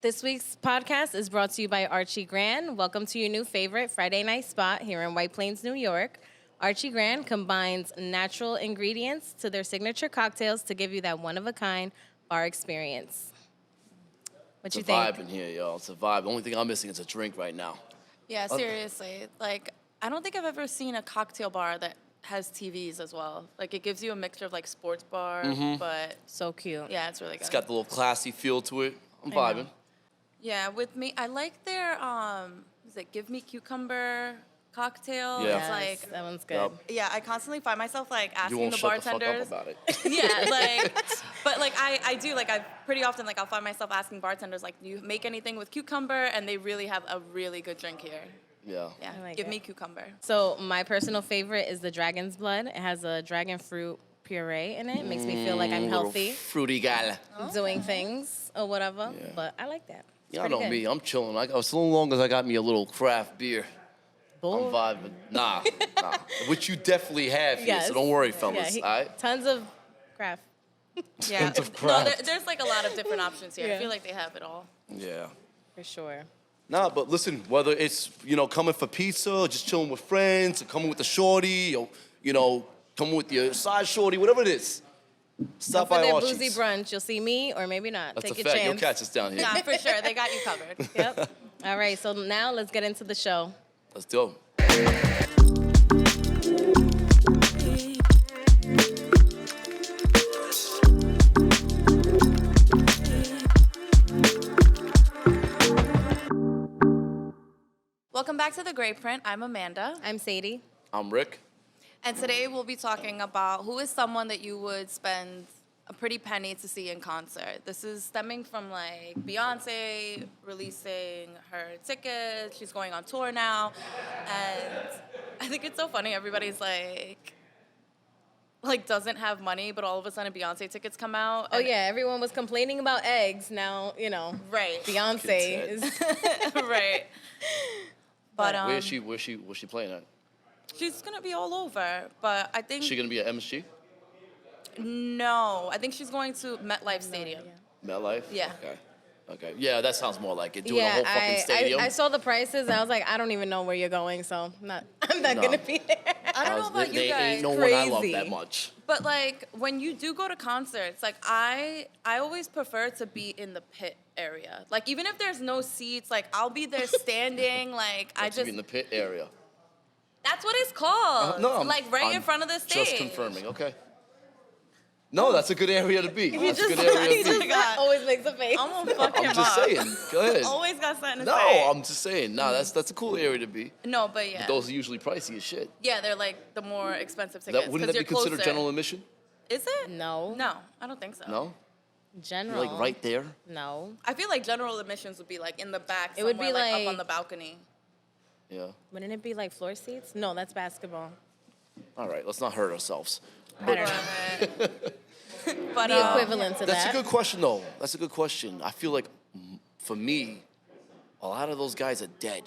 This week's podcast is brought to you by Archie Grand. Welcome to your new favorite Friday night spot here in White Plains, New York. Archie Grand combines natural ingredients to their signature cocktails to give you that one-of-a-kind bar experience. What you think? It's a vibe in here, yo. It's a vibe. The only thing I'm missing is a drink right now. Yeah, seriously. Like, I don't think I've ever seen a cocktail bar that has TVs as well. Like, it gives you a mixture of, like, sports bar, but... So cute. Yeah, it's really good. It's got the little classy feel to it. I'm vibing. Yeah, with me, I like their, is it Give Me Cucumber cocktail? Yeah. It's like... That one's good. Yep. Yeah, I constantly find myself, like, You asking won't the shut the bartenders... fuck up about it. Yeah, like, but like I do, like I pretty often, like I'll find myself asking bartenders, like, do you make anything with cucumber? And they really have a really good drink here. Yeah. Yeah, I like give it. me cucumber. So my personal favorite is the dragon's blood. It has a dragon fruit puree in it. It makes me feel like I'm Little healthy, fruity gal. doing things or whatever. Yeah. But I like that. It's Y'all pretty know good. me. I'm chilling. As long as I got me a little craft beer, Bull. I'm vibing. Nah. Which you definitely have here, Yes. so don't worry, Yeah, fellas. All right? Tons of craft. Yeah, Tons of no, craft. there's like a lot of different options here. Yeah. I feel like they have it all. Yeah. For sure. Nah, but listen, whether it's, coming for pizza, or just chilling with friends, or coming with the shorty, or, coming with your side shorty, whatever it is, stop For by their Archie's. boozy brunch, you'll see me or maybe not. That's Take a your fact. You'll chance. catch us down here. Nah, for sure, they got you covered. Yep. All right, so now let's get into the show. Let's do it. Welcome back to The Great Print. I'm Amanda. I'm Sadie. I'm Rick. And today we'll be talking about who is someone that you would spend a pretty penny to see in concert. This is stemming from like Beyonce releasing her tickets. She's going on tour now. And I think it's so funny. Everybody's like doesn't have money, but all of a sudden Beyonce tickets come out. Oh and- yeah, everyone was complaining about eggs. Now, Right. Beyonce Kids is Right. But Where's she playing at? she's gonna be all over. But I think Is she gonna be at MSG? no. I think she's going to MetLife Stadium. MetLife? Yeah. Okay. Yeah, that sounds more like it. Doing a whole fucking I stadium. saw the prices and I was like, I don't even know where you're going, so I'm not No. gonna be there. I don't know about you They guys. ain't no one I love Crazy. that much. But like when you do go to concerts, like I always prefer to be in the pit area. Like even if there's no seats, like I'll be there standing. Like I To just be in the pit area. that's what it's called. No, like right in I'm front of the stage. Just confirming, okay. No, that's a good area to be. That's a just good area he to just be. God. always makes a face. I'm gonna fuck him I'm just up. saying. Go ahead. Always got something to No, say. I'm just saying. Nah, that's a cool area to be. No, but yeah. But those are usually pricey as shit. Yeah, they're like the more expensive tickets. Wouldn't 'cause that be you're considered closer. general admission? Is it? No. No, I don't think so. No? General. Like right there? No. I feel like general admissions would be like in the back. It would be somewhere, like- up on the balcony. Yeah. Wouldn't it be like floor seats? No, that's basketball. All right, let's not hurt ourselves. I don't know. But The equivalent to That's that. a good question, though. That's a good question. I feel like, for me, a lot of those guys are dead.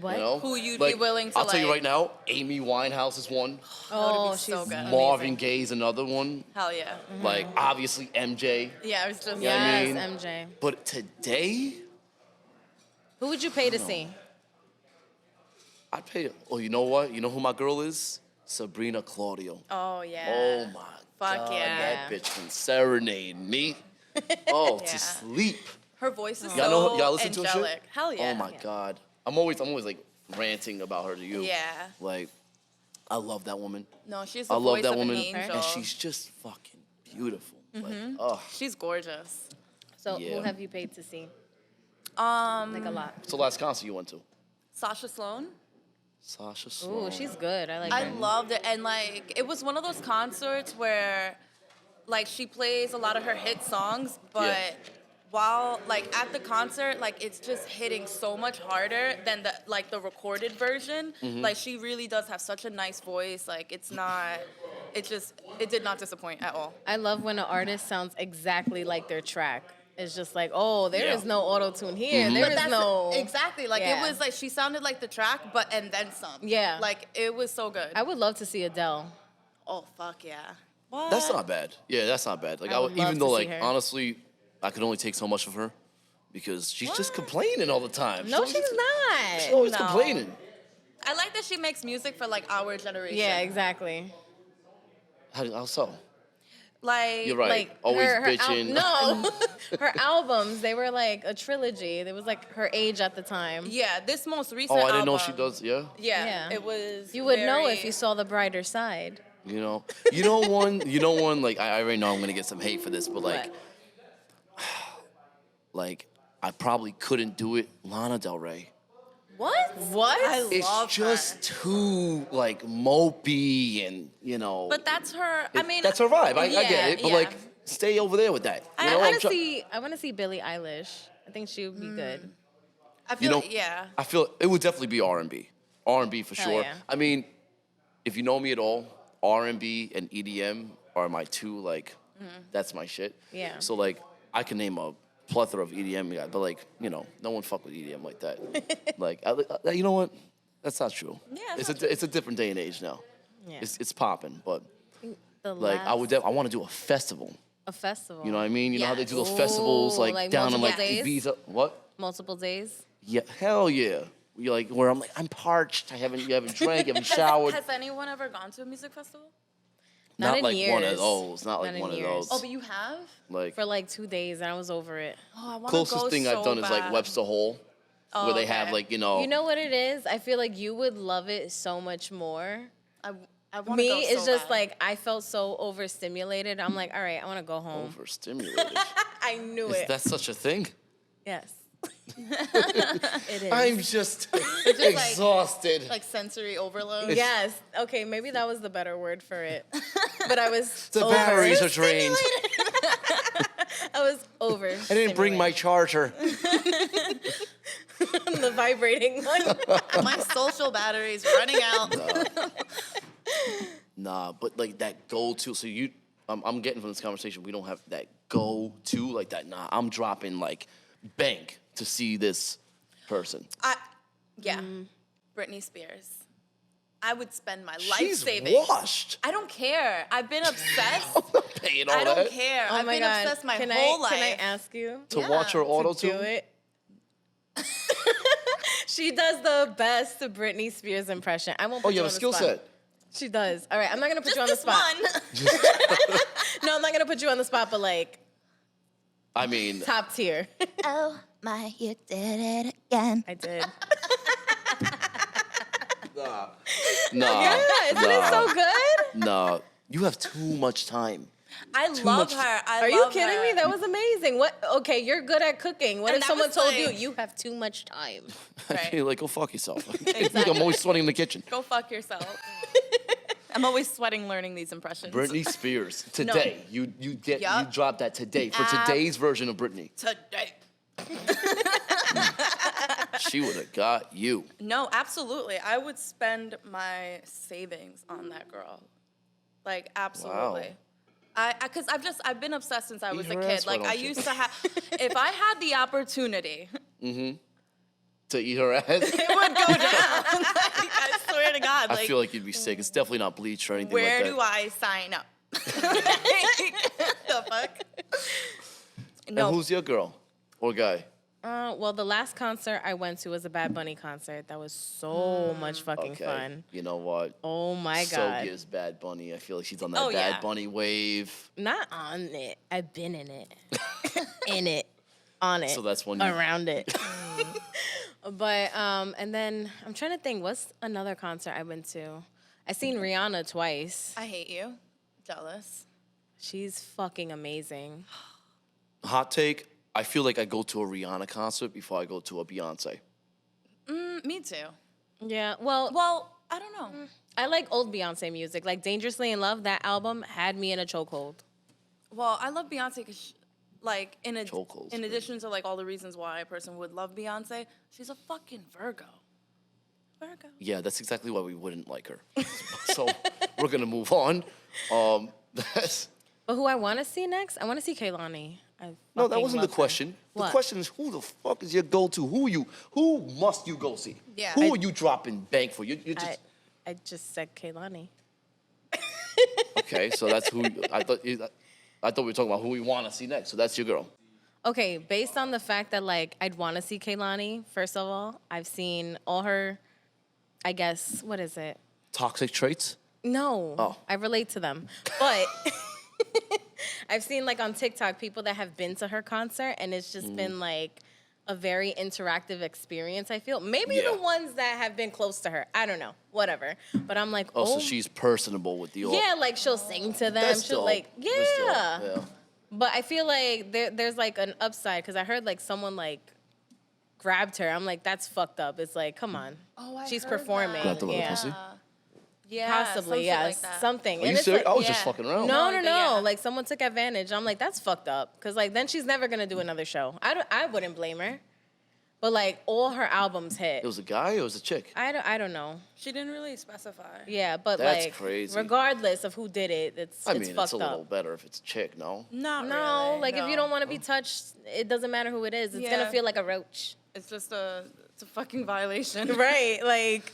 What? You know? Who you'd be willing to, I'll tell you like- right now, Amy Winehouse is one. Oh, be so she's good. Marvin Gaye's another one. Hell yeah. Like, obviously, MJ. Yeah, I was just. Yeah. what I Yes, mean? MJ. But today, Who would you pay to see? I'd pay. Oh, you know what? You know who my girl is? Sabrina Claudio. Oh yeah. Oh my Fuck God, yeah. that bitch can serenade me. Oh, Yeah. to sleep. Her voice is Y'all so know? Y'all listen to her angelic. shit? Hell yeah. Oh my God. I'm always like ranting about her to you. Yeah. Like, I love that woman. No, she's the I love voice that of woman, an angel. and she's just fucking beautiful. Like, oh, She's gorgeous. So Yeah. who have you paid to see? Um, Like a lot. what's the last concert you went to? Sasha Sloan. Sasha Sloan. Ooh, she's good. I like I her. loved it, and like it was one of those concerts where, like, she plays a lot of her hit songs, but Yeah. while like at the concert, like it's just hitting so much harder than the recorded version. Mm-hmm. Like she really does have such a nice voice. Like it did not disappoint at all. I love when an artist sounds exactly like their track. It's just like, oh, there is Yeah. no auto-tune here. There But is that's no... exactly like Yeah. it was like she sounded like the track, and then some. Yeah. like it was so good. I would love to see Adele. Oh fuck yeah. What? That's not bad. Yeah, that's not bad. Like, I would love even to though, see like, her. honestly, I could only take so much of her. because she's just complaining all the time. No, she's not. She's always No. complaining. I like that she makes music for like our generation. Yeah, exactly. How so? Like, You're right. Like Always her bitching. no, her albums, they were like a trilogy. It was like her age at the time. yeah, this most recent Oh, I didn't know album, she does. Yeah. Yeah, Yeah. it was. You would know very- if you saw the brighter side. You know one. Like I already know I'm gonna get some hate for this, but like, What? like I probably couldn't do it. Lana Del Rey. What? What? I It's love just her. too like mopey and But that's her. I mean, that's her vibe. I yeah, get it, but yeah. like stay over there with that. You I know, want I'm to try- I want to see Billie Eilish. I think she would be good. I You feel know, like, yeah. I feel it would definitely be R&B. R&B for Hell sure. yeah. I mean, if you know me at all, R&B and EDM are my two like. That's my shit. Yeah. So like, I can name a plethora of EDM guys, but like, no one fuck with EDM like that. Like, you know what? That's not true. Yeah, it's a different day and age now. Yeah. It's popping, but The like last, I want to do a festival. a festival. You know what I mean? You know how they do those Yes. festivals Ooh, like, like down in like multiple days? Ibiza. What? Multiple days. Yeah, hell yeah. You're like where I'm like I'm parched. You haven't drank, you haven't showered. Has anyone ever gone to a music festival? Not in like one of years. those. Not like Not in one of years. those. Oh, but you have? Like For like 2 days, and I was over it. Oh, I want to closest go thing so I've done is like bad. Webster Hall, Oh, where they have okay. like You know what it is? I feel like you would love it so much more. I want to Me, go so it's just bad. like I felt so overstimulated. I'm like, all right, I want to go home. overstimulated. I knew Is it. that such a thing? Yes. It is. I'm just like- exhausted. like sensory overload. Yes. Okay, maybe that was the better word for it. But I was the batteries are drained. I was over. I didn't bring my charger. the vibrating one. My social battery's running out. Nah, but like that go-to. So I'm getting from this conversation, we don't have that go-to like that. Nah, I'm dropping like bank to see this person. Yeah. Britney Spears. I would spend my life She's savings. washed. I don't care. I've been obsessed. I'm not paying all I don't that care. Oh I've my been God. obsessed my Can whole life. Can I ask you to Yeah, watch her auto to do it? She does the best Britney Spears impression. I won't put Oh, you you have on a the skill spot. set. She does. All right, I'm not gonna put Just you on the this spot. one. No, I'm not gonna put you on the spot, but like I mean, top tier. Oh my, you did it again. I did. nah. Yeah, isn't it so good? Nah, you have too much time. I Too love much- her. I Are you love kidding her. me? That was amazing. What? Okay, you're good at cooking. What And if that someone was told you like- you have too much time? I Right. feel like go fuck yourself. I'm always sweating in the kitchen. Go fuck yourself. I'm always sweating learning these impressions. Britney Spears today. You Yup. dropped that today for today's version of Britney. Today. She would have got you. No, absolutely. I would spend my savings on that girl. Like, absolutely. Because I've been obsessed since I was a her kid. ass, why Like, I don't you? used to have, if I had the opportunity, To eat her ass. it would go down. Like, I swear to God. I Like, feel like you'd be sick. It's definitely not bleach or anything where like that. do I sign up? The fuck? And No, who's your girl or guy? Well, the last concert I went to was a Bad Bunny concert. That was so much fucking Okay. fun. You know what? Oh my So God. gives Bad Bunny. I feel like she's on that Oh, Bad yeah. Bunny wave. Not on it. I've been in it. In it. On it. So that's when you- around it. But and then I'm trying to think, what's another concert I went to? I seen Rihanna twice. I hate you. Jealous. She's fucking amazing. Hot take. I feel like I go to a Rihanna concert before I go to a Beyonce. Me too. Yeah. Well, Well, I don't know. I like old Beyonce music. Like Dangerously in Love, that album had me in a chokehold. Well, I love Beyonce because, like, Chokeholds, in man. addition to like all the reasons why a person would love Beyonce, she's a fucking Virgo. Virgo. Yeah, that's exactly why we wouldn't like her. So we're gonna move on. That's, But who I want to see next? I want to see Kehlani. no, that wasn't the question. The What? question is, who the fuck is your go-to? Who must you go see? Yeah. Who are you dropping bank for? You just I just said Kehlani. okay. So that's who I thought we were talking about. Who we want to see next. So that's your girl. Okay, based on the fact that like I'd want to see Kehlani. First of all, I've seen all her. I guess what is it? Toxic traits? No. Oh. I relate to them, but. I've seen like on TikTok people that have been to her concert and it's just been like a very interactive experience, I feel. Maybe Yeah. the ones that have been close to her. I don't know. Whatever. But I'm like, Oh, so she's personable with the yeah, like she'll sing to them. That's She'll dope. like, That's dope. yeah. Yeah. But I feel like there's like an upside because I heard like someone like grabbed her. I'm like, that's fucked up. It's like, come on. Oh, I She's heard performing. that. Grabbed her with a yeah. pussy? Yeah, Possibly, some shit yes. like that. Something. Are you it's serious? like, I was just yeah. fucking around. no, but no. yeah. Like someone took advantage. I'm like, that's fucked up. Cause like then she's never gonna do another show. I wouldn't blame her. But like all her albums hit. It was a guy or it was a chick? I don't know. She didn't really specify. Yeah, but That's like crazy. regardless of who did it, it's I mean, fucked it's a little up. better if it's a chick, no? Not No, really. like if you no. don't want to be touched, it doesn't matter who it is. It's Yeah. gonna feel like a roach. It's just it's a fucking violation. Right. Like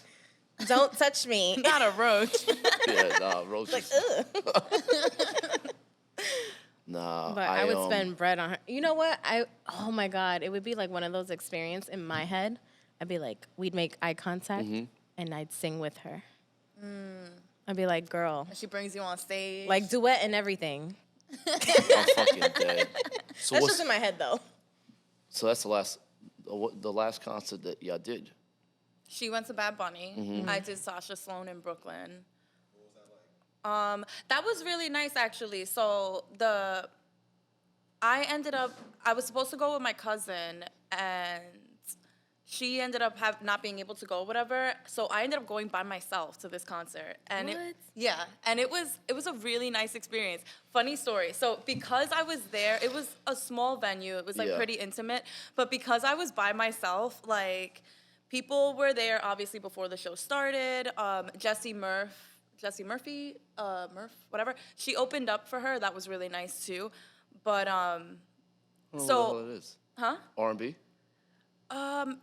don't touch me. Not a roach. Yeah, nah, roaches. Like, ugh. Nah, But I would spend bread on her. You know what? Oh my God, it would be like one of those experiences in my head. I'd be like, we'd make eye contact and I'd sing with her. I'd be like, girl, She brings you on stage. like duet and everything. I'm fucking dead. So That's what's, just in my head though. so that's the last concert that y'all did. She went to Bad Bunny. Mm-hmm. I did Sasha Sloan in Brooklyn. That was really nice actually. So I was supposed to go with my cousin and she ended up not being able to go, whatever. So I ended up going by myself to this concert, and it was a really nice experience. Funny story. So because I was there, it was a small venue. It was like Yeah. pretty intimate, but because I was by myself, like people were there obviously before the show started. Jessie Murphy, whatever. She opened up for her. That was really nice too. But I don't know so what the hell it is. huh? R&B?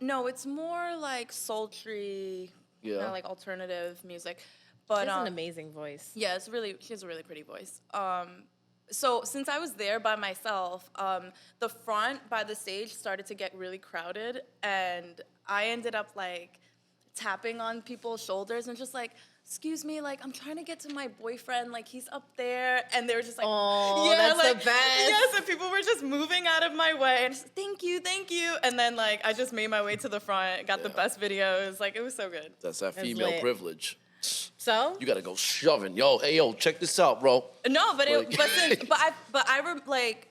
No, it's more like sultry, Yeah. like alternative music. But She has an amazing voice. yeah, she has a really pretty voice. So since I was there by myself, the front by the stage started to get really crowded, and I ended up like tapping on people's shoulders and just like, excuse me, like I'm trying to get to my boyfriend, like he's up there, and they were just like, Oh, yeah, that's like, the best. yes, and people were just moving out of my way, and just, thank you, and then like I just made my way to the front, got the Yeah. best videos, like it was so good. That's that That's female lit. privilege. So You gotta go shoving. Yo, hey, yo, check this out, bro. No, but Like-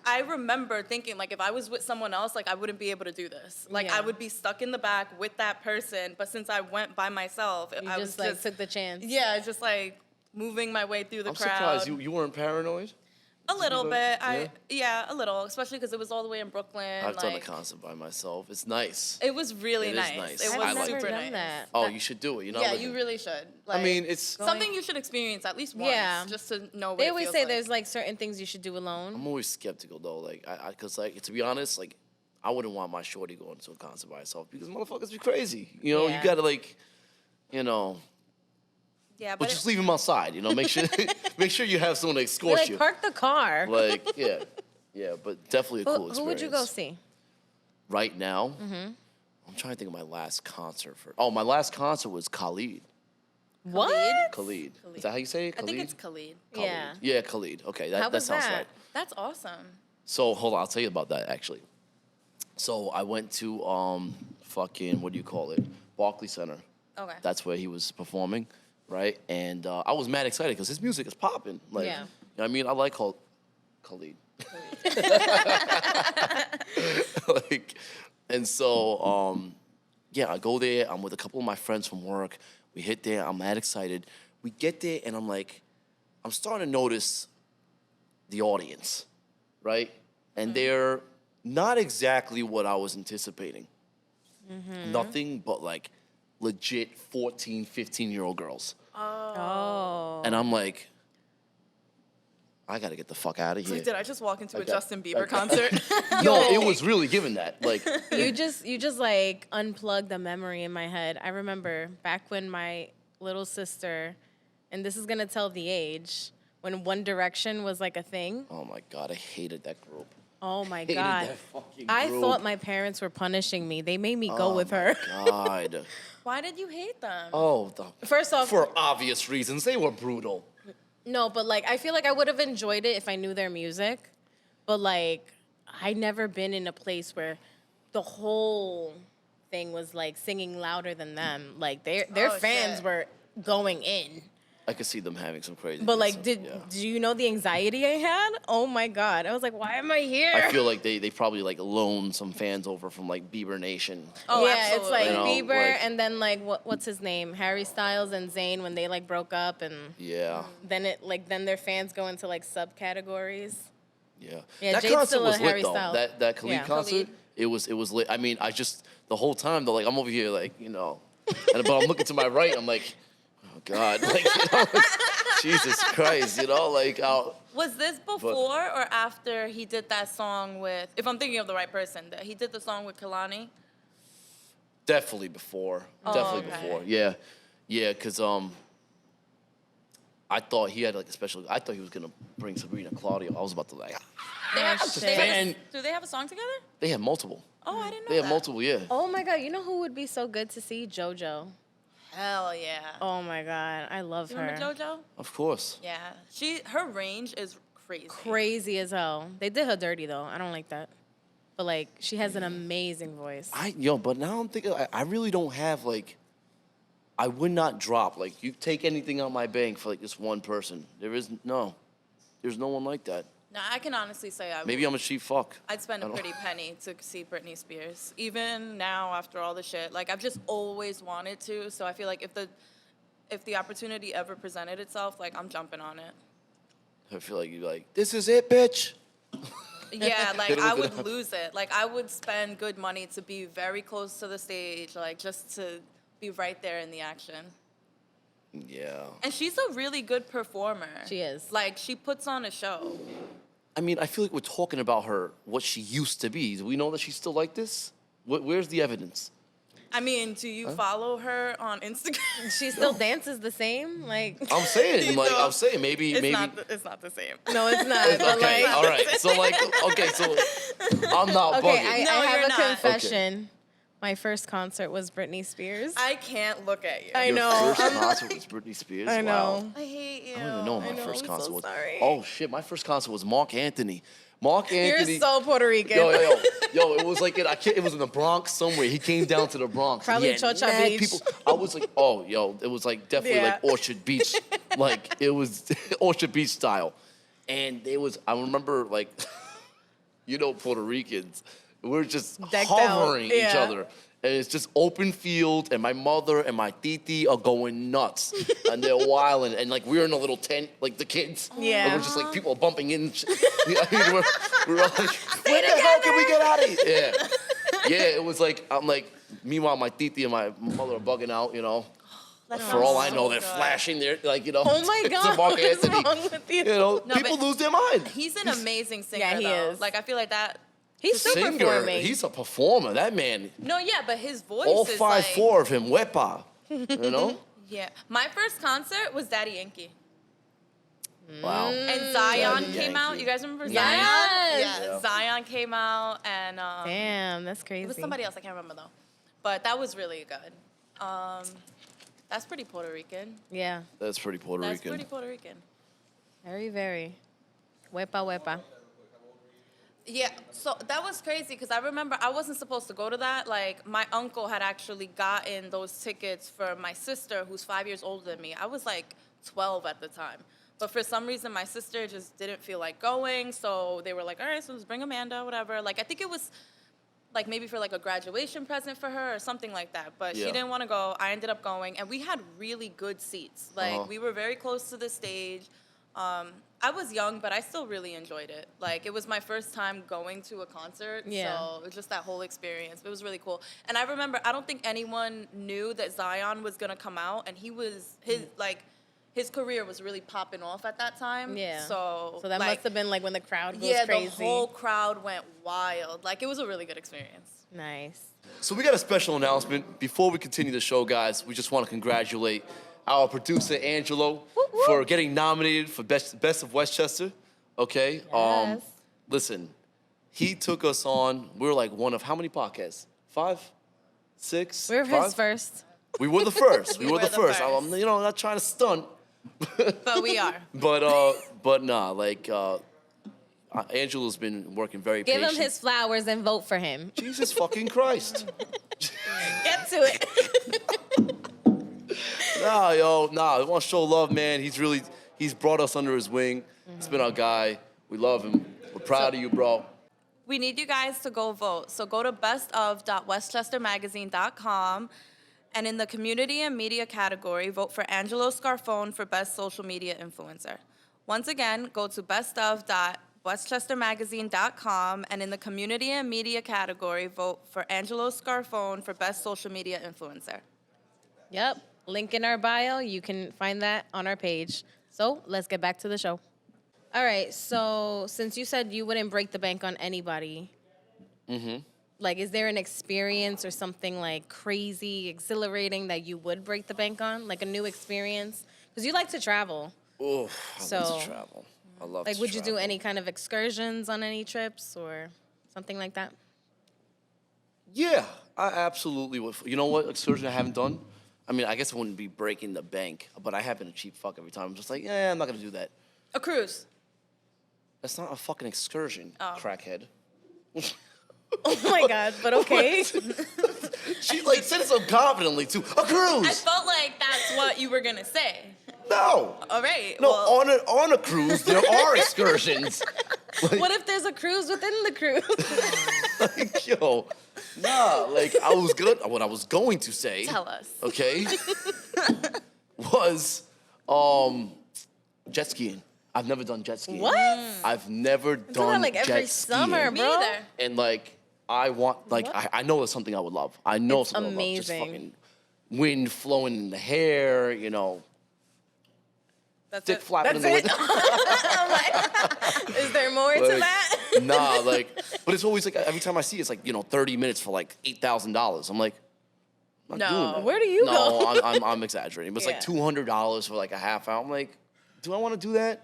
I remember thinking like if I was with someone else, like I wouldn't be able to do this. Like Yeah. I would be stuck in the back with that person. But since I went by myself, you I just was like took the chance. yeah, just like moving my way through the I'm crowd. surprised you weren't paranoid. A little like- bit. Yeah, a little, especially because it was all the way in Brooklyn. I've done a like, concert by myself. It's nice. it was really It is nice. nice. It I've was I like never super done nice. that. Oh, you should do it. You know. Yeah, like- you really should. I Like, mean, it's. something you should experience at least once, Yeah. just to know what They it always feels say like. there's like certain things you should do alone. I'm always skeptical though, like, cause like to be honest, like, I wouldn't want my shorty going to a concert by herself because motherfuckers be crazy. You know, Yeah. you gotta like, you know, Yeah, but but just leave them outside. You know, make sure make sure you have someone to Be escort like you. park the car. Like, yeah, but definitely a cool Who experience. would you go see? Right now, I'm trying to think of my last concert for. Oh, my last concert was Khalid. What? Khalid. Is that how you say it? I Khalid? think it's Khalid. Khalid. Yeah. Yeah, Khalid. Okay, How that was sounds that? right. That's awesome. So hold on, I'll tell you about that actually. So I went to fucking what do you call it? Barclays Center. Okay. That's where he was performing, right? And I was mad excited because his music is popping. Like, Yeah. you know what I mean? I like Khalid. Like, and so yeah, I go there. I'm with a couple of my friends from work. We hit there. I'm mad excited. We get there, and I'm like, I'm starting to notice the audience, right? And they're not exactly what I was anticipating. Nothing but like legit 14, 15-year-old girls. Oh. And I'm like, I gotta get the fuck out of It's here. like, did I just walk into a Okay. Justin Bieber Okay. concert? No, it was really given that. Like, you just like unplugged a memory in my head. I remember back when my little sister, and this is gonna tell the age, when One Direction was like a thing. oh my God, I hated that group. Oh my Hated God. that fucking I group. thought my parents were punishing me. They made me go with her. God. Why did you hate them? First off, for obvious reasons, they were brutal. no, but like I feel like I would have enjoyed it if I knew their music. But like I never been in a place where the whole thing was like singing louder than them. Like their Oh, fans shit. were going in. I could see them having some crazy. But like, stuff, do you know the anxiety I had? Oh my God. I was like, why am I here? I feel like they probably like loaned some fans over from like Bieber Nation. Oh, yeah, absolutely. it's like You know, Bieber like- and then like what's his name? Harry Styles and Zayn when they like broke up and Yeah, then their fans go into like subcategories. yeah. Yeah, That Jade's concert still a was lit Harry though. Styles. That Khalid Yeah. concert, Khalid. it was lit. I mean, the whole time though, like I'm over here like but I'm looking to my right. I'm like, oh God, like Jesus Christ, like Was this before or after he did that song with, if I'm thinking of the right person, that he did the song with Kalani? definitely before, definitely okay. before. Yeah, because I thought he had like a special. I thought he was gonna bring Sabrina Claudio. I was about to like. They have, shit. they have a- Fan. do they have a song together? They had multiple. Oh, I didn't know They had that. multiple. Yeah. Oh my God, you know who would be so good to see? JoJo. Hell yeah. Oh my God, I love You her. remember JoJo? Of course. Yeah. Her range is crazy. Crazy as hell. They did her dirty though. I don't like that. But like, she has an amazing voice. But now I'm thinking, I really don't have like. I would not drop like you take anything out my bank for like this one person. There's no one like that. Now, I can honestly say Maybe I'm a cheap fuck. I'd spend a I don't- pretty penny to see Britney Spears. Even now, after all the shit, like I've just always wanted to. So I feel like if the opportunity ever presented itself, like I'm jumping on it. I feel like you're like, this is it, bitch. Yeah, like Hit it I with would lose it. Like I would spend good money to be very close to the stage, like just to be right there in the action. Yeah. And she's a really good performer. She is. Like she puts on a show. I mean, I feel like we're talking about her, what she used to be. Do we know that she's still like this? Where's the evidence? I mean, do you follow her on Instagram? She still dances the same. Like, I'm saying, No. I'm saying maybe. It's not the same. no, it's not. But Okay, like, all right. So like, okay, so I'm not okay, bugging. I No, have you're a not. confession. My first concert was Britney Spears. I can't look at you. I Your know. first concert was Britney Spears. I know. Wow. I hate you. I don't even know what my I know, first I'm concert so was. sorry. Oh shit, my first concert was Mark Anthony. Mark You're Anthony. so Puerto Rican. Yo, it was like it was in the Bronx somewhere. He came down to the Bronx. Probably He had Chocha mad Beach. people. I was like, it was like definitely Yeah. like Orchard Beach, like it was Orchard Beach style, and I remember like, Puerto Ricans, we're just Decked out. hovering each Yeah. other. And it's just open field, and my mother and my titi are going nuts, and they're wilding, and like we're in a little tent, like the kids, Yeah. and we're just like people are bumping in. We're all like, where the hell can we get out of here? Yeah, it was like I'm like. Meanwhile, my titi and my mother are bugging out, That For all I sounds know, so they're good. flashing their Oh my to God, Mark what is Anthony. wrong with you? No, People but lose their mind. He's an amazing singer. Yeah, he though. is. Like I feel like that. He's still Singer, performing. he's a performer. That man, No, yeah, but his voice all is 5'4" of him, wepa. Yeah, my first concert was Daddy Yankee. Wow. And Zion Daddy came out. Yankee. You guys remember Zion? Yes. Yeah, Zion came out, and Damn, that's crazy. it was somebody else. I can't remember though, but that was really good. That's pretty Puerto Rican. Yeah, That's pretty Puerto That's Rican. pretty Puerto Rican. very, very. Wepa, wepa. Yeah, so that was crazy because I remember I wasn't supposed to go to that. Like, my uncle had actually gotten those tickets for my sister, who's 5 years older than me. I was like 12 at the time. But for some reason, my sister just didn't feel like going. So they were like, all right, so let's bring Amanda, whatever. Like, I think it was like maybe for like a graduation present for her or something like that. But Yeah. she didn't want to go. I ended up going. And we had really good seats. Like, Uh-huh. we were very close to the stage. I was young, but I still really enjoyed it. Like, it was my first time going to a concert. Yeah. So it was just that whole experience. It was really cool. And I remember, I don't think anyone knew that Zion was going to come out. And his career was really popping off at that time. Yeah. So that like, must have been like when the crowd goes yeah, crazy. the whole crowd went wild. Like, it was a really good experience. Nice. So we got a special announcement. Before we continue the show, guys, we just want to congratulate our producer, Angelo, for getting nominated for Best of Westchester. Okay? Yes. Listen, he took us on. We were like one of how many podcasts? 5, 6. We're 5? his first. We were the first. We were the first. I'm not trying to stunt. But we are. But nah, like Angela's been working very Give patient. him his flowers and vote for him. Jesus fucking Christ. Get to it. I want to show love, man. He's brought us under his wing. He's been our guy. We love him. We're proud of you, bro. We need you guys to go vote. So go to bestof.westchestermagazine.com, and in the community and media category, vote for Angelo Scarfone for best social media influencer. Once again, go to bestof.westchestermagazine.com, and in the community and media category, vote for Angelo Scarfone for best social media influencer. Yep. Link in our bio. You can find that on our page. So let's get back to the show. All right. So since you said you wouldn't break the bank on anybody, like, is there an experience or something like crazy, exhilarating that you would break the bank on? Like a new experience? Because you like to travel. Oh, I love to travel. I love Like, to would you do travel. any kind of excursions on any trips or something like that? Yeah, I absolutely would. You know what excursion I haven't done? I mean, I guess I wouldn't be breaking the bank, but I have been a cheap fuck every time. I'm just like, yeah, I'm not gonna do that. A cruise. That's not a fucking excursion, crackhead. Oh my God, but okay. She like said it so confidently too. A cruise. I felt like that's what you were going to say. No. All right. No, well, on a cruise there are excursions. What if there's a cruise within the cruise? Like, yo, nah. Like what I was going to say. Tell us. Okay. Was jet skiing. I've never done jet skiing. What? I've never Do done that like every jet summer, skiing. Me bro. either. And like I want like What? I know it's something I would love. I know It's something I would love. amazing. Just fucking wind flowing in the hair, That's dick it. flapping That's in the it. wind. I'm like, is there more to Like, that? Nah, like, but it's always like every time I see it, it's like 30 minutes for like $8,000. I'm like, I'm not No. doing that. Where do you no, go? I'm exaggerating. But it's Yeah. like $200 for like a half hour. I'm like, do I want to do that?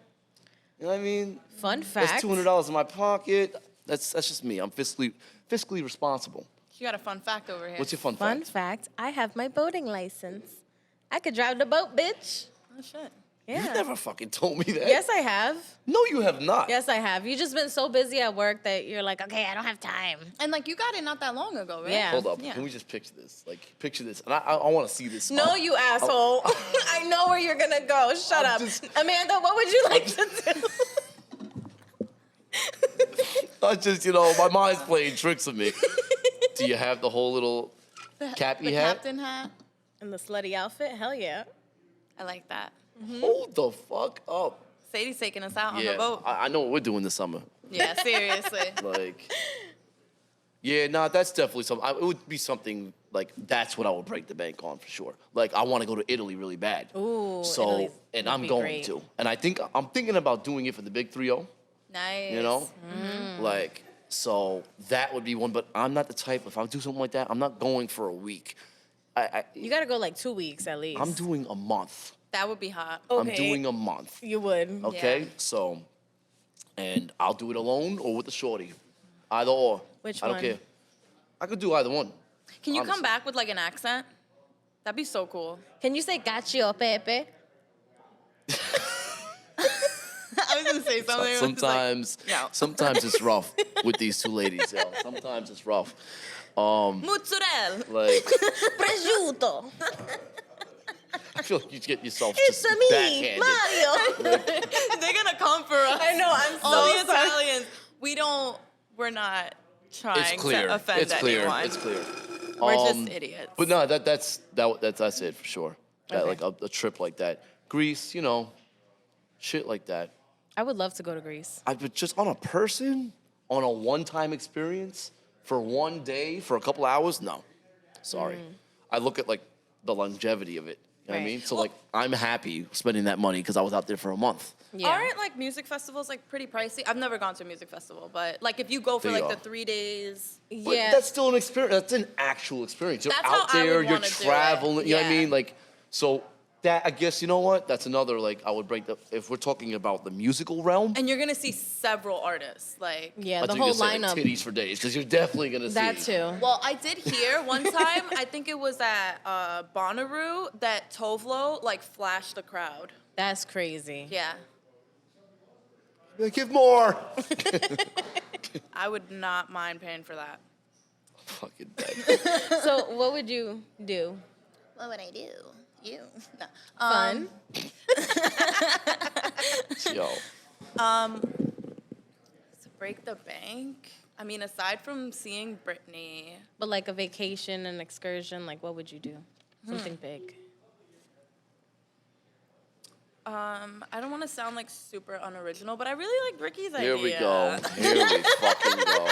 You know what I mean? Fun fact. That's $200 in my pocket. That's just me. I'm fiscally responsible. You got a fun fact over here. What's your fun Fun fact? fact, I have my boating license. I could drive the boat, bitch. Oh, shit. Yeah. You never fucking told me that. Yes, I have. No, you have not. Yes, I have. You just been so busy at work that you're like, okay, I don't have time. And like you got it not that long ago, right? Yeah. Hold up. Yeah. Can we just picture this? Like, picture this. And I want to see this. No, you asshole. I know where you're gonna go. Shut I'm up. just- Amanda, what would you like to do? I just, my mind's playing tricks with me. Do you have the whole little cappy The hat? captain hat. In the slutty outfit? Hell yeah. I like that. Hold the fuck up. Sadie's taking us out on Yeah, the boat. I know what we're doing this summer. Yeah, seriously. Like, yeah, that's definitely something. It would be something like that's what I would break the bank on for sure. Like, I want to go to Italy really bad. Ooh, So, Italy's- and would I'm be going great. to. And I'm thinking about doing it for the big 3-0. Nice. Like, so that would be one. But I'm not the type. If I do something like that, I'm not going for a week. You gotta go like 2 weeks at least. I'm doing a month. That would be hot. Okay. I'm doing a month. You would. Okay, Yeah. so, and I'll do it alone or with the shorty, either or. Which I don't one? care. I could do either one. Can you honestly. come back with like an accent? That'd be so cool. Can you say cacio, Pepe? I was gonna say something. Sometimes it's rough with these two ladies, yo. Sometimes it's rough. Mozzarella. Like, Prosciutto. I feel like you get yourself It's just me, backhanded. Mario. They're gonna come for us. I know, I'm All the so sorry. Italians. We're not trying It's clear. to offend It's clear. anyone. It's clear. We're just idiots. But no, that's it for sure. That Okay. like a trip like that, Greece, shit like that. I would love to go to Greece. But just on a person, on a one-time experience for one day, for a couple hours, no. Sorry. I look at like the longevity of it. You know what I Right. mean? So like I'm happy spending that money because I was out there for a month. Yeah. Aren't like music festivals like pretty pricey? I've never gone to a music festival, but like if you go for They like are. the 3 days, But Yeah. that's still an experience. That's an actual experience. You're That's out how I there, would you're wanna do it. traveling, you know what I Yeah. mean? Like, so That, I guess, you know what? That's another, like, I would break the, if we're talking about the musical realm. And you're gonna see several artists. Like, Yeah, I the thought you whole were saying, like, lineup. titties for days, because you're definitely gonna see. That too. well, I did hear one time. I think it was at Bonnaroo that Tovlo like flashed the crowd. That's crazy. Yeah, Like, give more. I would not mind paying for that. Fucking dead. So what would you do? What would I do? You. No. Fun. Yo. To break the bank. I mean, aside from seeing Britney, But like a vacation, an excursion, like what would you do? Something big. I don't want to sound like super unoriginal, but I really like Ricky's idea. Here we go. Here we fucking go.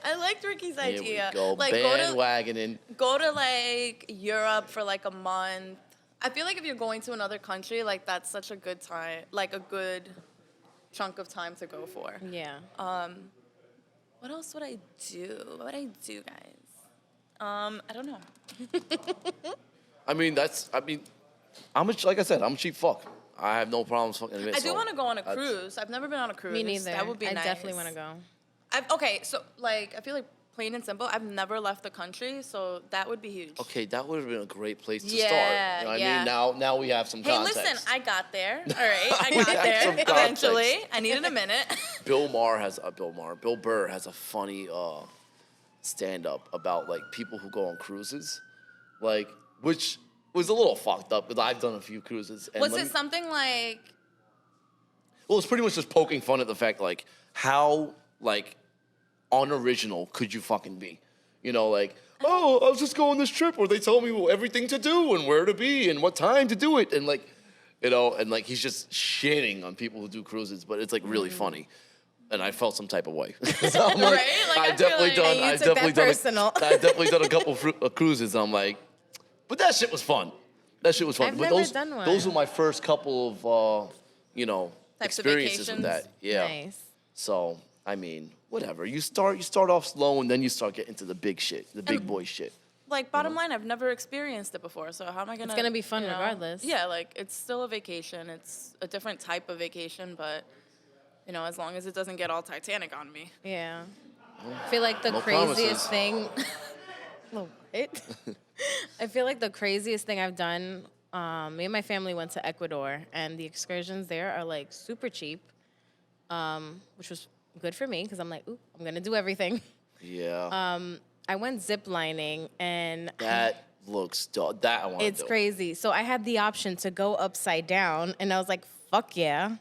I liked Ricky's Here idea. we go. Like Bandwagoning. go to like Europe for like a month. I feel like if you're going to another country, like that's such a good time, like a good chunk of time to go for. Yeah. What else would I do? What would I do, guys? I don't know. Like I said, I'm a cheap fuck. I have no problems fucking admit. I do so want to go on a that's- cruise. I've never been on a cruise. Me neither. That would be I nice. definitely want to go. Okay, so like I feel like plain and simple. I've never left the country, so that would be huge. Okay, that would have been a great place to Yeah, start. You know what yeah. I mean? Now we have some Hey, context. listen, I got there. All right, I We got have there some eventually. context. I needed a minute. Bill Burr has a funny stand-up about like people who go on cruises, like, which was a little fucked up because I've done a few cruises. And Was let it me- something like? Well, it's pretty much just poking fun at the fact, like, how, like, unoriginal could you fucking be? You know, like, oh, I was just going this trip where they told me everything to do and where to be and what time to do it. And, like, you know, and, like, he's just shitting on people who do cruises, but it's, like, really funny. And I felt some type of way. So I'm like, Right? Like, I feel like- And you took that personal. I've definitely done a couple cruises. I'm like, but that shit was fun. That shit was fun. I've but never done one. those were my first couple of, you know, Types of experiences with vacations? that. Yeah. Nice. So, I mean, whatever. You start off slow and then you start getting into the big shit, the big boy shit. Like, bottom line, I've never experienced it before, so how am I gonna? It's gonna be fun you know? regardless. Yeah, like it's still a vacation. It's a different type of vacation, but you know, as long as it doesn't get all Titanic on me. Yeah. I feel like the No craziest promises. thing. Oh, what? I feel like the craziest thing I've done. Me and my family went to Ecuador, and the excursions there are like super cheap, which was good for me because I'm like, ooh, I'm gonna do everything. Yeah. I went zip lining, and That looks dope. That I want to do. it's crazy. So I had the option to go upside down, and I was like, fuck yeah.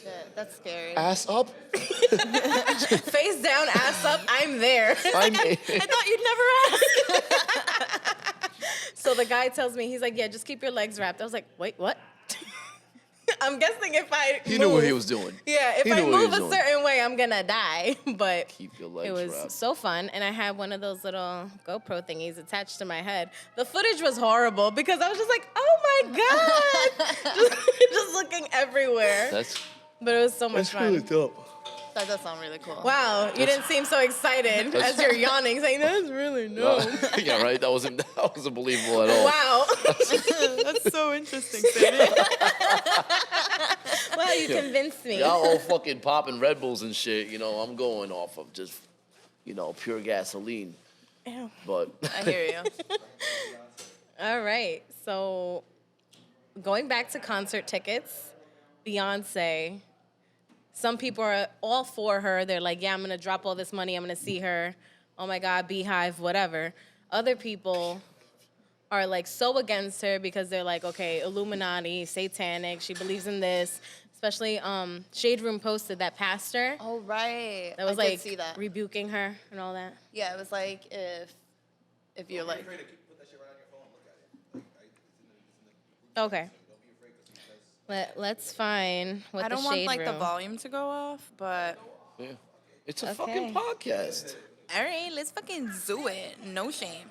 Shit, that's scary. Ass up? Face down, ass up, I'm there. I'm I thought you'd never ask. So the guy tells me, he's like, yeah, just keep your legs wrapped. I was like, wait, what? I'm guessing if I He move, knew what he was doing. Yeah, if He I knew what he move was a doing. certain way, I'm gonna die. But Keep your legs it was wrapped. so fun, and I had one of those little GoPro thingies attached to my head. The footage was horrible because I was just like, oh my god, just looking everywhere. But it was so much fun. dope. That does sound really cool. Wow, you didn't seem so excited as you're yawning, saying that's really no. Yeah, right. That wasn't believable at all. Wow. That's so interesting, Sadie. Well, you convinced me. Y'all all fucking popping Red Bulls and shit. You know, I'm going off of just, you know, pure gasoline. Ew. But I hear you. All right. So going back to concert tickets, Beyonce, some people are all for her. They're like, yeah, I'm going to drop all this money. I'm going to see her. Oh my God, Beehive, whatever. Other people are like so against her because they're like, okay, Illuminati, satanic, she believes in this. Especially Shade Room posted that pastor Oh right. that was I did like see that. rebuking her and all that. Yeah, it was like if you're like Okay. Let's find what I the don't want Shade like the Room. volume to go off, but yeah, it's a Okay. fucking podcast. all right, let's fucking do it. No shame.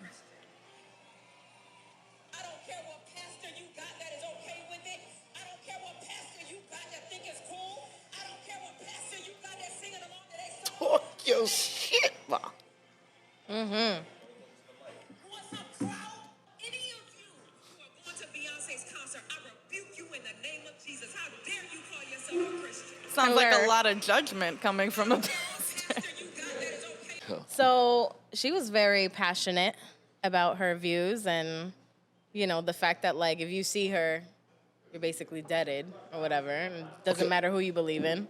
I don't care what pastor you got that is okay with it. I don't care what pastor you got that think it's cool. I don't care what pastor you got that's singing along to their song. Talk your shit, ma. You want some crowd? Any of you who are going to Sounds like Alert. a lot of judgment coming from a pastor. So she was very passionate about her views and, the fact that, like, if you see her, you're basically deaded or whatever. And it doesn't matter who you believe in.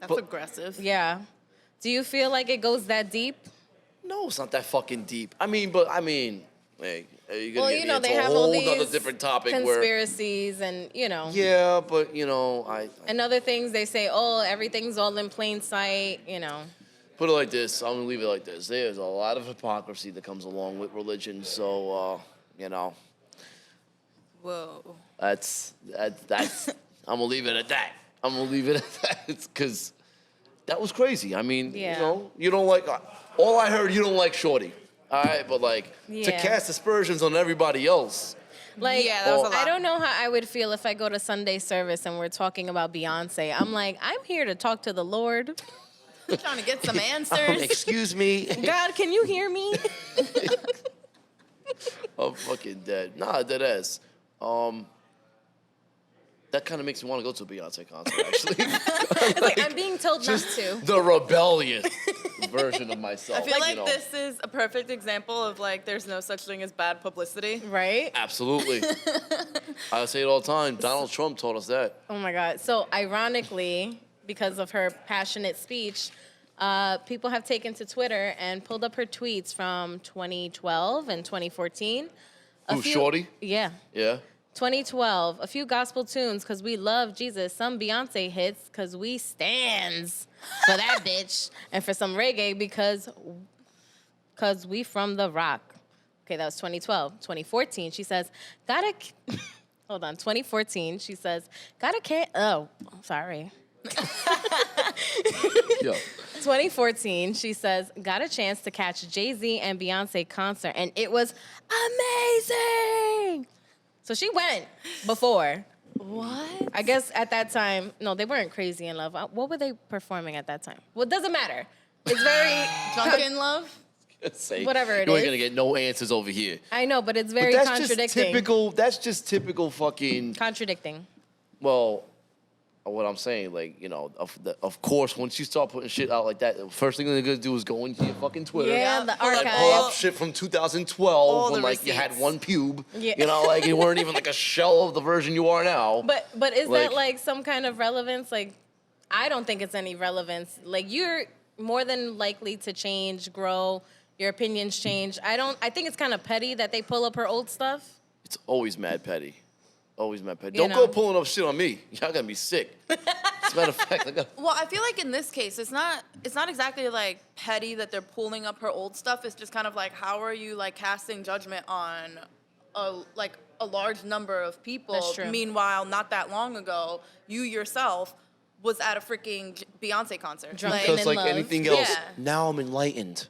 That's aggressive. Yeah. Do you feel like it goes that deep? No, it's not that fucking deep. Hey, you're gonna Well, get me into they a have whole all nother these different topic where. conspiracies and, Yeah, but and other things they say, oh, everything's all in plain sight, Put it like this. I'm gonna leave it like this. There's a lot of hypocrisy that comes along with religion. So, Whoa. that's. I'm gonna leave it at that. I'm gonna leave it at that. It's because that was crazy. I mean, Yeah. you don't like. All I heard, you don't like Shorty. All right, but to Yeah. cast aspersions on everybody else. Like, Yeah, that was a lot. I don't know how I would feel if I go to Sunday service and we're talking about Beyonce. I'm like, I'm here to talk to the Lord. I'm trying to get some answers. Excuse me. God, can you hear me? I'm fucking dead. Nah, dead ass. That kind of makes me want to go to a Beyonce concert, actually. It's like, I'm being told not to. The rebellious version of myself. I feel like you know. this is a perfect example of there's no such thing as bad publicity. Right? Absolutely. I say it all the time. Donald Trump told us that. Oh my God. So ironically, because of her passionate speech, people have taken to Twitter and pulled up her tweets from 2012 and 2014. Who, Shorty? Yeah. Yeah. 2012, a few gospel tunes because we love Jesus, some Beyonce hits because we stands for that bitch, and for some reggae because we from the rock. Okay, that was 2012. 2014, she says, hold on, 2014, she says, sorry. Yeah. 2014, she says, got a chance to catch Jay-Z and Beyonce concert, and it was amazing. So she went before. What? I guess at that time, no, they weren't crazy in love. What were they performing at that time? Well, it doesn't matter. It's very Drunk in love? Say, Whatever it you ain't is. gonna get no answers over here. I know, but it's But very that's contradicting. just typical. That's just typical fucking. Contradicting. Well, what I'm saying, of course, once you start putting shit out like that, the first thing they're gonna do is go into your fucking Twitter. Yeah, the And pull archive. up shit from 2012 All when the you had receipts. one pube. Yeah. You weren't even a shell of the version you are now. But is that Like- some kind of relevance? I don't think it's any relevance. You're more than likely to change, grow, your opinions change. I think it's kind of petty that they pull up her old stuff. It's always mad petty. Always mad petty. You Don't know. go pulling up shit on me. Y'all gonna be sick. As a matter of fact, Well, I feel like in this case, it's not exactly petty that they're pulling up her old stuff. It's just kind of how are you casting judgment on a large number of people? That's true. Meanwhile, not that long ago, you yourself was at a freaking Beyonce concert. Drunk because in like love. anything else, Yeah. now I'm enlightened.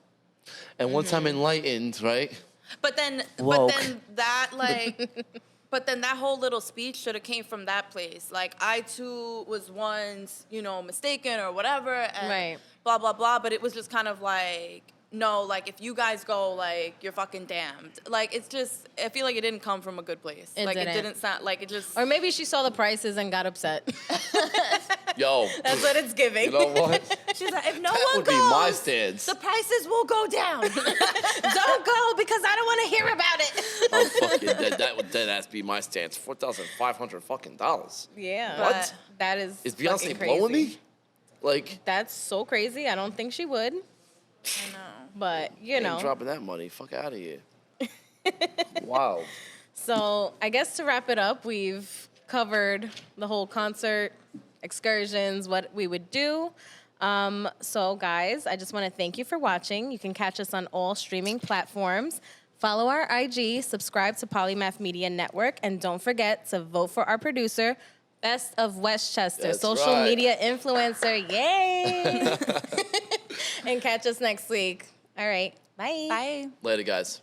And once I'm enlightened, right? But then Woke. But then that whole little speech should have came from that place. I too was once, mistaken or whatever, and Right. blah blah blah. But it was just kind of no, if you guys go, you're fucking damned. It's just, I feel like it didn't come from a good place. It It didn't. didn't sound it just. Or maybe she saw the prices and got upset. Yo. That's what it's giving. You know what? She's like, if no That one would goes, be my stance. the prices will go down. Don't go because I don't want to hear about it. I'm fucking dead. That would dead ass be my stance. $4,500 fucking dollars. Yeah. What? That is Is fucking Beyonce blowing crazy. me? That's so crazy. I don't think she would. I know. But, Ain't dropping that money. Fuck out of here. Wow. So I guess to wrap it up, we've covered the whole concert, excursions, what we would do. So guys, I just want to thank you for watching. You can catch us on all streaming platforms. Follow our IG, subscribe to Polymath Media Network, and don't forget to vote for our producer, Best of Westchester, That's social right. media influencer. Yay! And catch us next week. All right. Bye. Bye. Later, guys.